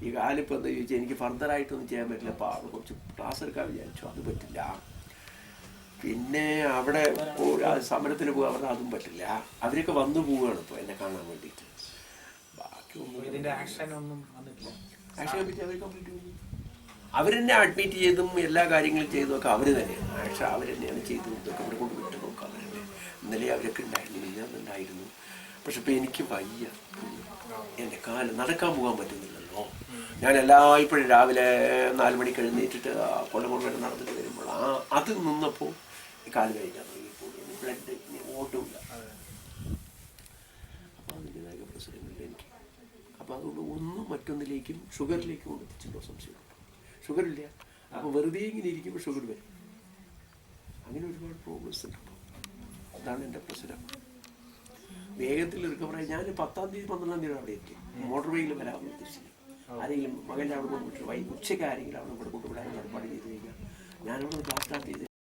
ഈ കാലിപ്പോൾ എന്താ ചോദിച്ചാൽ എനിക്ക് ഫർദറായിട്ടൊന്നും ചെയ്യാൻ പറ്റില്ല. അപ്പോൾ അവിടെ കുറച്ച് ക്ലാസ് എടുക്കാൻ വിചാരിച്ചു, അത് പറ്റില്ല. പിന്നെ അവിടെ സമരത്തിന് പോകാൻ പറഞ്ഞാൽ അതും പറ്റില്ല. അവരൊക്കെ വന്നു പോവുകയാണ് ഇപ്പോൾ എന്നെ കാണാൻ വേണ്ടിയിട്ട്. ബാക്കി ഒന്നും ആക്ഷൻ കമ്മിറ്റി അവർ കംപ്ലീറ്റ് ചെയ്തു. അവരെന്നെ അഡ്മിറ്റ് ചെയ്തും എല്ലാ കാര്യങ്ങളും ചെയ്തുമൊക്കെ അവർ തന്നെയാണ്. പക്ഷേ അവരെന്നെയാണ് ചെയ്തു കൊടുത്തൊക്കെ ഇവിടെ കൊണ്ട് വിട്ടു നോക്കുക. അവരെന്നെ ഇന്നലെ അവരൊക്കെ ഉണ്ടായിരുന്നു, ഞാൻ ഉണ്ടായിരുന്നു. പക്ഷെ ഇപ്പം എനിക്ക് വയ്യ, എൻ്റെ കാലം നടക്കാൻ പോകാൻ പറ്റുന്നില്ലല്ലോ. ഞാൻ എല്ലായ്പ്പോഴും രാവിലെ 4 മണിക്ക് എഴുന്നേറ്റിട്ട് കൊല്ലം വരെ നടന്നിട്ട് വരുമ്പോൾ അത് നിന്നപ്പോൾ കാല് കഴിക്കാൻ തുടങ്ങിയപ്പോൾ ബ്ലഡ് ഓട്ടുമില്ല. അപ്പോൾ അതിൻ്റെതായ പ്രശ്നങ്ങളില്ല എനിക്ക്. അപ്പോൾ അതുകൊണ്ട് ഒന്നും മറ്റൊന്നിലേക്കും ഷുഗറിലേക്കും കൊണ്ട് എത്തിച്ചല്ലോ സംശയമുണ്ട്. ഷുഗറില്ല, അപ്പോൾ വെറുതെ ഇങ്ങനെ ഇരിക്കുമ്പോൾ ഷുഗർ വരും. അങ്ങനെ ഒരുപാട് പ്രോബ്ലംസ് ഉണ്ട്. അതാണ് എൻ്റെ പ്രശ്നം. വേഗത്തിൽ റിക്കവറായി ഞാൻ 10-ാം തീയതി 12-ാം തീയതി അവിടെ എത്തി. മോട്ടോർ വെയിൽ വരാമെന്ന് ഉദ്ദേശിച്ചു. ആരെങ്കിലും മകൻ്റെ അവിടെ കൊണ്ടുവിട്ട് ഉച്ചയ്ക്ക് ആരെങ്കിലും അവിടെ കൊണ്ട് കൊണ്ടുവിടാൻ ഏർപ്പാട് ചെയ്ത് കഴിഞ്ഞാൽ ഞാനവിടെ ക്ലാസ് സ്റ്റാർട്ട് ചെയ്ത്